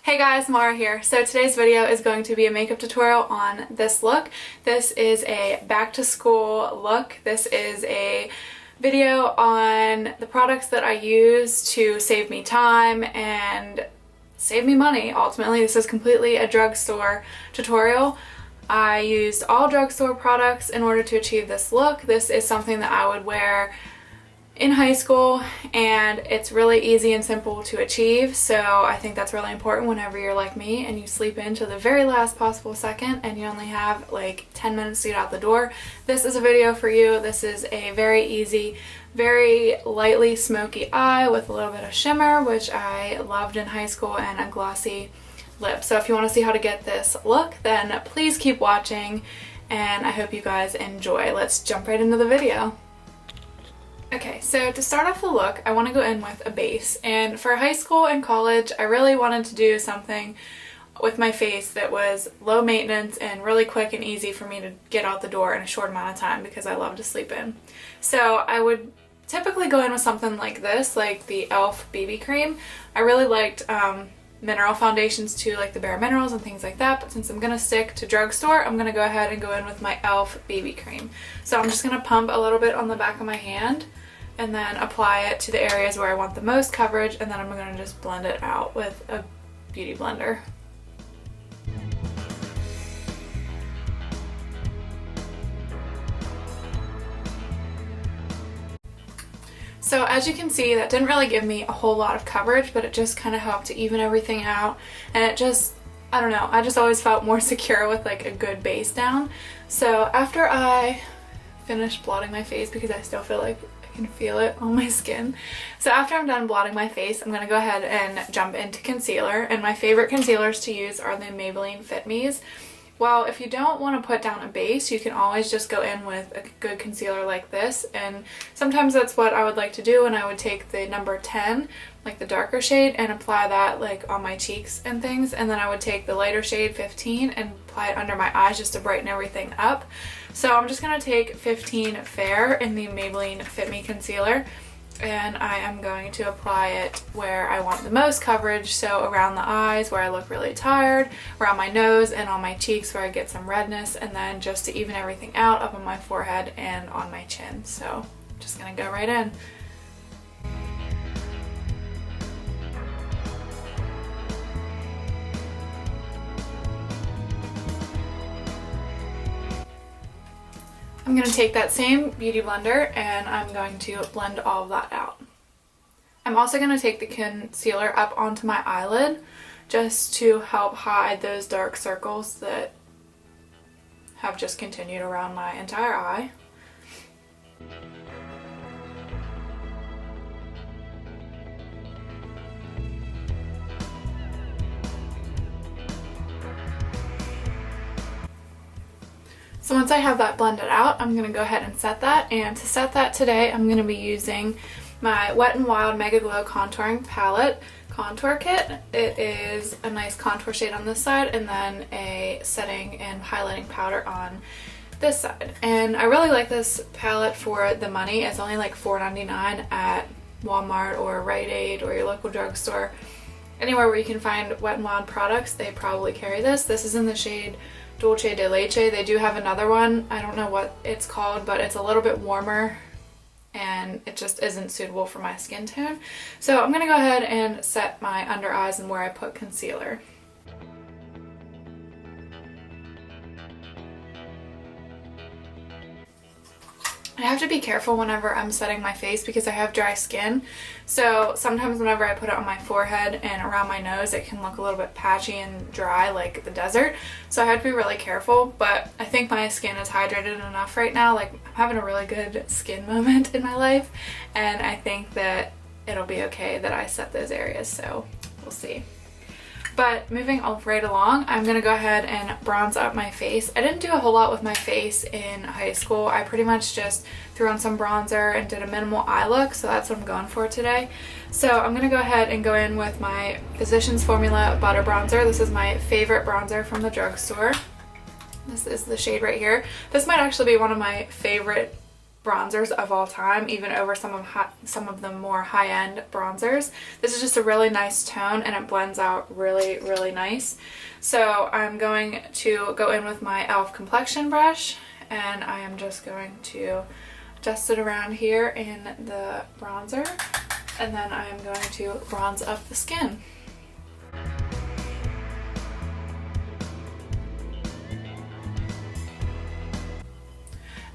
Hey guys, Mara here. So today's video is going to be a makeup tutorial on this look. This is a back to school look. This is a video on the products that I use to save me time and save me money. Ultimately, this is completely a drugstore tutorial. I used all drugstore products in order to achieve this look. This is something that I would wear in high school, and it's really easy and simple to achieve, so I think that's really important whenever you're like me and you sleep in to the very last possible second and you only have like 10 minutes to get out the door. This is a video for you. This is a very easy, very lightly smoky eye with a little bit of shimmer, which I loved in high school, and a glossy lip. So if you want to see how to get this look, then please keep watching, and I hope you guys enjoy. Let's jump right into the video. Okay, so to start off the look, I want to go in with a base, and for high school and college, I really wanted to do something with my face that was low maintenance and really quick and easy for me to get out the door in a short amount of time because I love to sleep in. So I would typically go in with something like this, like the e.l.f. BB cream. I really liked mineral foundations too, like the Bare Minerals and things like that, but since I'm gonna stick to drugstore, I'm gonna go ahead and go in with my e.l.f. BB cream. So I'm just gonna pump a little bit on the back of my hand and then apply it to the areas where I want the most coverage, and then I'm gonna just blend it out with a beauty blender. So as you can see, that didn't really give me a whole lot of coverage, but it just kind of helped to even everything out, and it just, I don't know, I just always felt more secure with like a good base down. So after I finished blotting my face, because I still feel like I can feel it on my skin. So after I'm done blotting my face, I'm going to go ahead and jump into concealer, and my favorite concealers to use are the Maybelline FitMe's. Well, if you don't want to put down a base, you can always just go in with a good concealer like this, and sometimes that's what I would like to do, and I would take the number 10, like the darker shade, and apply that like on my cheeks and things, and then I would take the lighter shade 15 and apply it under my eyes just to brighten everything up. So I'm just going to take 15 Fair in the Maybelline FitMe concealer, and I am going to apply it where I want the most coverage, so around the eyes where I look really tired, around my nose, and on my cheeks where I get some redness, and then just to even everything out up on my forehead and on my chin. So I'm just going to go right in. I'm going to take that same beauty blender and I'm going to blend all of that out. I'm also going to take the concealer up onto my eyelid just to help hide those dark circles that have just continued around my entire eye. So once I have that blended out, I'm going to go ahead and set that, and to set that today, I'm going to be using my Wet n Wild Mega Glow Contouring Palette Contour Kit. It is a nice contour shade on this side, and then a setting and highlighting powder on this side. And I really like this palette for the money. It's only like $4.99 at Walmart or Rite Aid or your local drugstore. Anywhere where you can find Wet n Wild products, they probably carry this. This is in the shade Dulce de Leche. They do have another one, I don't know what it's called, but it's a little bit warmer and it just isn't suitable for my skin tone. So I'm going to go ahead and set my under eyes and where I put concealer. I have to be careful whenever I'm setting my face because I have dry skin, so sometimes whenever I put it on my forehead and around my nose, it can look a little bit patchy and dry like the desert, so I have to be really careful. But I think my skin is hydrated enough right now, like I'm having a really good skin moment in my life, and I think that it'll be okay that I set those areas, so we'll see. But moving right along, I'm going to go ahead and bronze up my face. I didn't do a whole lot with my face in high school. I pretty much just threw on some bronzer and did a minimal eye look, so that's what I'm going for today. So I'm going to go ahead and go in with my Physicians Formula Butter Bronzer. This is my favorite bronzer from the drugstore. This is the shade right here. This might actually be one of my favorite bronzers of all time, even over some of the more high-end bronzers. This is just a really nice tone and it blends out really, really nice. So I'm going to go in with my e.l.f. complexion brush, and I am just going to dust it around here in the bronzer, and then I am going to bronze up the skin.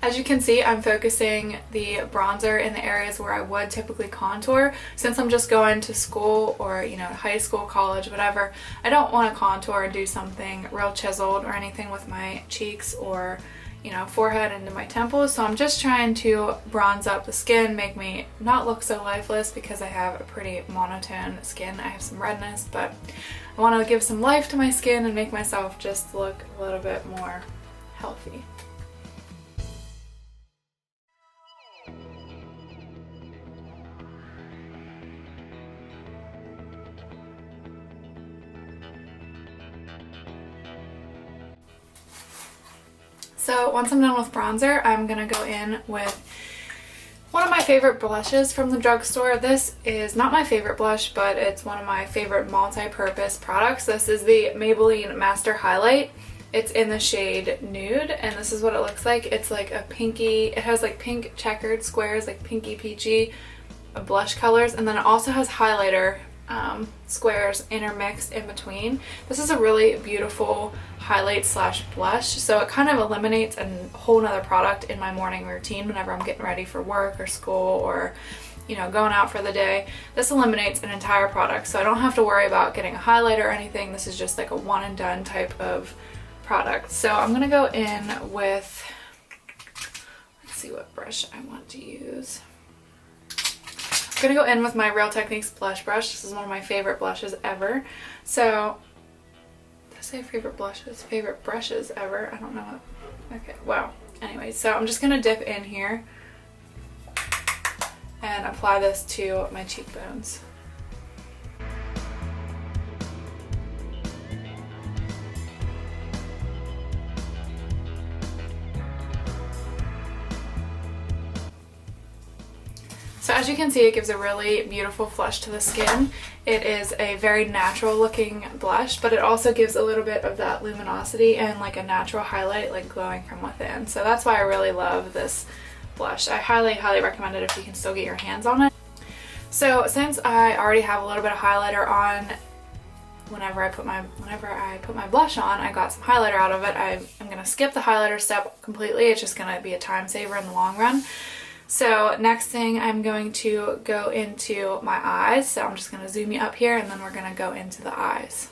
As you can see, I'm focusing the bronzer in the areas where I would typically contour. Since I'm just going to school or, you know, high school, college, whatever, I don't want to contour and do something real chiseled or anything with my cheeks or, you know, forehead into my temples. So I'm just trying to bronze up the skin, make me not look so lifeless, because I have a pretty monotone skin. I have some redness, but I want to give some life to my skin and make myself just look a little bit more healthy. So once I'm done with bronzer, I'm going to go in with one of my favorite blushes from the drugstore. This is not my favorite blush, but it's one of my favorite multi-purpose products. This is the Maybelline Master Highlight. It's in the shade Nude, and this is what it looks like. It's like a pinky, it has like pink checkered squares, like pinky peachy blush colors, and then it also has highlighter squares intermixed in between. This is a really beautiful highlight slash blush, so it kind of eliminates a whole nother product in my morning routine whenever I'm getting ready for work or school or, you know, going out for the day. This eliminates an entire product, so I don't have to worry about getting a highlighter or anything. This is just like a one and done type of product. So I'm gonna go in with, let's see what brush I want to use. I'm gonna go in with my Real Techniques blush brush. This is one of my favorite blushes ever. So, did I say favorite blushes? Favorite brushes ever? I don't know what. Okay, wow. Anyway, so I'm just gonna dip in here and apply this to my cheekbones. So as you can see, it gives a really beautiful flush to the skin. It is a very natural looking blush, but it also gives a little bit of that luminosity and like a natural highlight, like glowing from within. So that's why I really love this blush. I highly, highly recommend it if you can still get your hands on it. So since I already have a little bit of highlighter on, whenever I put my blush on, I got some highlighter out of it. I'm gonna skip the highlighter step completely. It's just gonna be a time saver in the long run. So next thing, I'm going to go into my eyes. So I'm just going to zoom you up here, and then we're going to go into the eyes.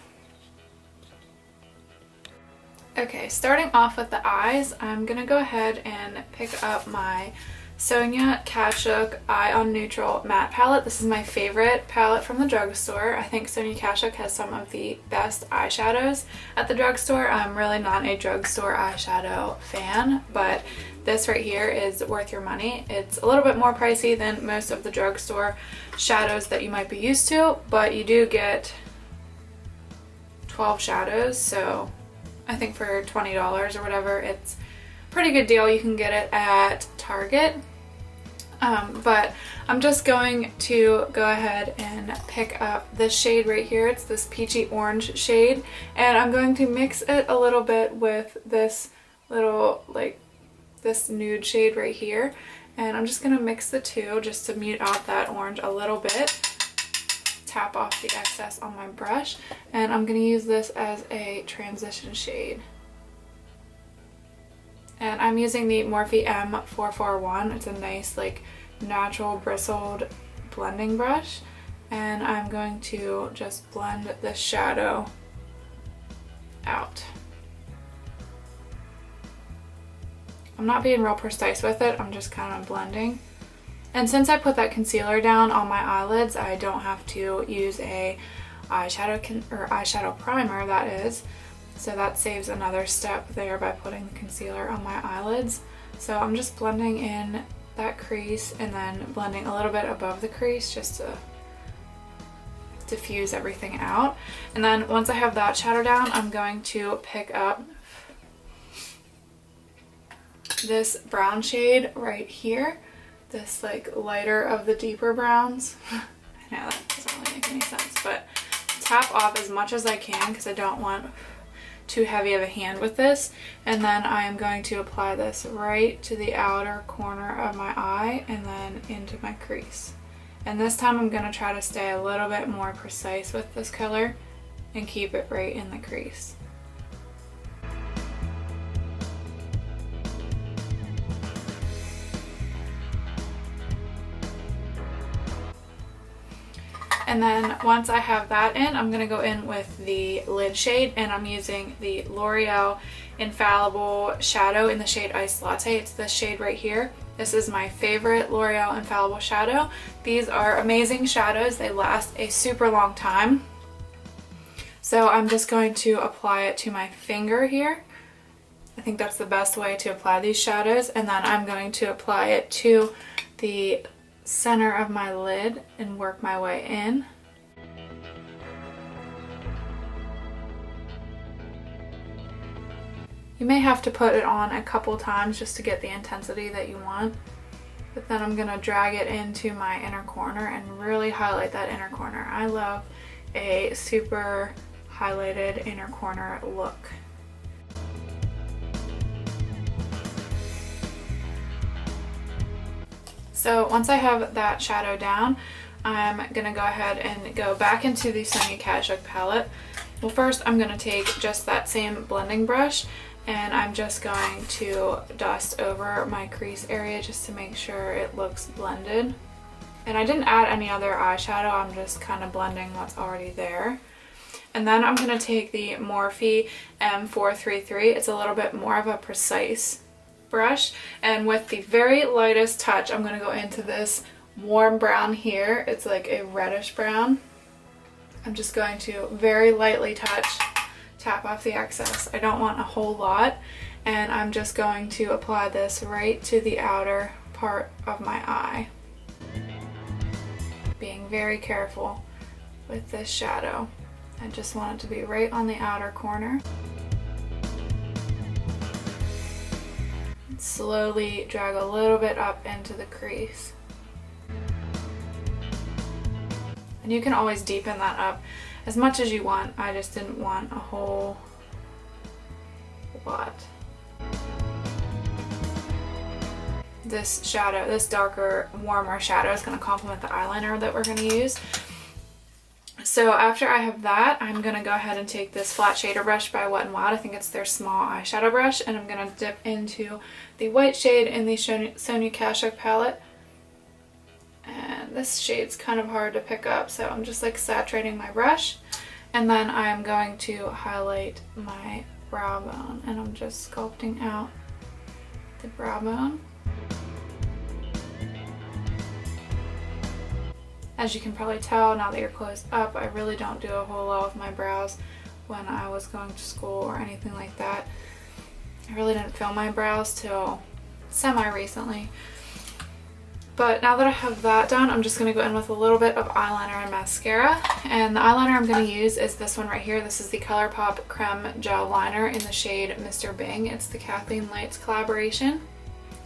Okay, starting off with the eyes, I'm going to go ahead and pick up my Sonia Kashuk Eye on Neutral Matte Palette. This is my favorite palette from the drugstore. I think Sonia Kashuk has some of the best eyeshadows at the drugstore. I'm really not a drugstore eyeshadow fan, but this right here is worth your money. It's a little bit more pricey than most of the drugstore shadows that you might be used to, but you do get 12 shadows, so I think for $20 or whatever, it's a pretty good deal. You can get it at Target. But I'm just going to go ahead and pick up this shade right here. It's this peachy orange shade, and I'm going to mix it a little bit with this little, like, this nude shade right here, and I'm just gonna mix the two just to mute out that orange a little bit. Tap off the excess on my brush, and I'm gonna use this as a transition shade. And I'm using the Morphe M441. It's a nice, like, natural bristled blending brush, and I'm going to just blend this shadow out. I'm not being real precise with it, I'm just kind of blending. And since I put that concealer down on my eyelids, I don't have to use a eyeshadow primer, that is. So that saves another step there by putting the concealer on my eyelids. So I'm just blending in that crease and then blending a little bit above the crease just to diffuse everything out. And then once I have that shadow down, I'm going to pick up this brown shade right here, this like lighter of the deeper browns. I know that doesn't really make any sense, but tap off as much as I can because I don't want too heavy of a hand with this. And then I am going to apply this right to the outer corner of my eye and then into my crease. And this time I'm going to try to stay a little bit more precise with this color and keep it right in the crease. And then once I have that in, I'm going to go in with the lid shade, and I'm using the L'Oreal Infallible shadow in the shade Iced Latte. It's this shade right here. This is my favorite L'Oreal Infallible shadow. These are amazing shadows. They last a super long time. So I'm just going to apply it to my finger here. I think that's the best way to apply these shadows. And then I'm going to apply it to the center of my lid and work my way in. You may have to put it on a couple times just to get the intensity that you want, but then I'm gonna drag it into my inner corner and really highlight that inner corner. I love a super highlighted inner corner look. So once I have that shadow down, I'm gonna go ahead and go back into the Sonia Kashuk palette. Well, first I'm gonna take just that same blending brush and I'm just going to dust over my crease area just to make sure it looks blended. And I didn't add any other eyeshadow, I'm just kind of blending what's already there. And then I'm gonna take the Morphe M433. It's a little bit more of a precise brush, and with the very lightest touch I'm going to go into this warm brown here. It's like a reddish brown. I'm just going to very lightly tap off the excess. I don't want a whole lot, and I'm just going to apply this right to the outer part of my eye. Being very careful with this shadow. I just want it to be right on the outer corner. Slowly drag a little bit up into the crease. And you can always deepen that up as much as you want. I just didn't want a whole lot. This shadow, this darker, warmer shadow is going to complement the eyeliner that we're going to use. So after I have that, I'm going to go ahead and take this flat shader brush by Wet n Wild. I think it's their small eyeshadow brush, and I'm going to dip into the white shade in the Sonia Kashuk palette. And this shade's kind of hard to pick up, so I'm just like saturating my brush. And then I'm going to highlight my brow bone, and I'm just sculpting out the brow bone. As you can probably tell now that you're close up, I really don't do a whole lot with my brows when I was going to school or anything like that. I really didn't fill my brows till semi-recently. But now that I have that done, I'm just going to go in with a little bit of eyeliner and mascara. And the eyeliner I'm going to use is this one right here. This is the Colourpop Creme Gel Liner in the shade Mr. Bing. It's the Kathleen Lights collaboration.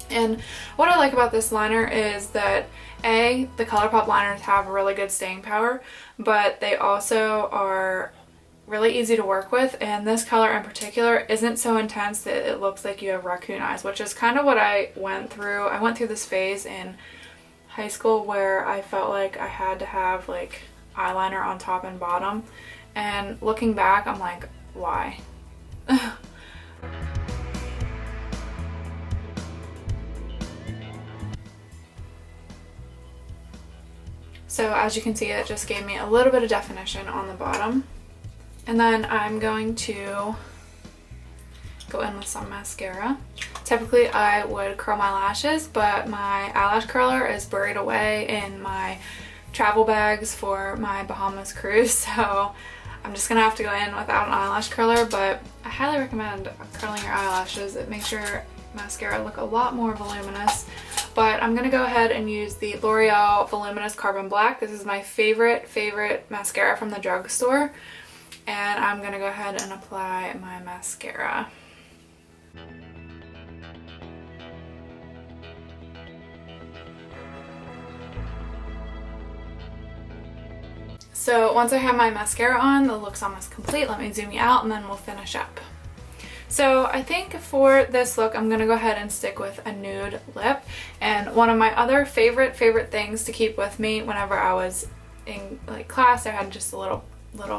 And what I like about this liner is that the Colourpop liners have really good staying power, but they also are really easy to work with, and this color in particular isn't so intense that it looks like you have raccoon eyes, which is kind of what I went through. I went through this phase in high school where I felt like I had to have like eyeliner on top and bottom, and looking back I'm like, why? So as you can see, it just gave me a little bit of definition on the bottom. And then I'm going to go in with some mascara. Typically I would curl my lashes, but my eyelash curler is buried away in my travel bags for my Bahamas cruise, so I'm just gonna have to go in without an eyelash curler, but I highly recommend curling your eyelashes. It makes your mascara look a lot more voluminous. But I'm gonna go ahead and use the L'Oreal Voluminous Carbon Black. This is my favorite mascara from the drugstore. And I'm gonna go ahead and apply my mascara. So once I have my mascara on, the look's almost complete. Let me zoom you out and then we'll finish up. So I think for this look, I'm gonna go ahead and stick with a nude lip. And one of my other favorite things to keep with me whenever I was in like class, I had just a little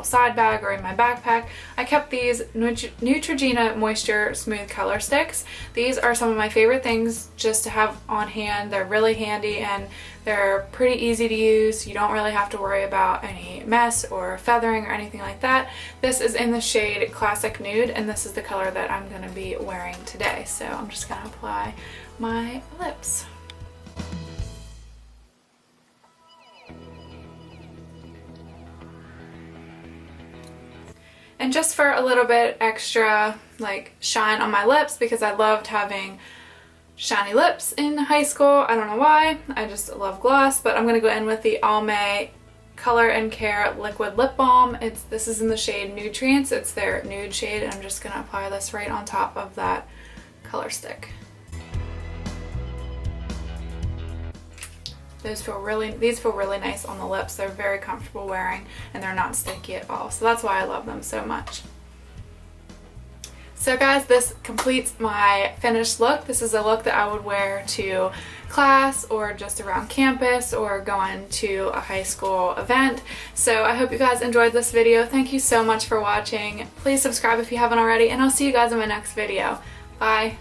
side bag or in my backpack. I kept these Neutrogena Moisture Smooth Color Sticks. These are some of my favorite things just to have on hand. They're really handy and they're pretty easy to use. You don't really have to worry about any mess or feathering or anything like that. This is in the shade Classic Nude and this is the color that I'm going to be wearing today. So I'm just going to apply my lips. And just for a little bit extra like shine on my lips, because I loved having shiny lips in high school. I don't know why, I just love gloss, but I'm going to go in with the Almay Color+Care Liquid Lip Balm. This is in the shade Nudtrients. It's their nude shade, and I'm just going to apply this right on top of that color stick. These feel really nice on the lips. They're very comfortable wearing and they're not sticky at all. So that's why I love them so much. So guys, this completes my finished look. This is a look that I would wear to class or just around campus or going to a high school event. So I hope you guys enjoyed this video. Thank you so much for watching. Please subscribe if you haven't already, and I'll see you guys in my next video. Bye.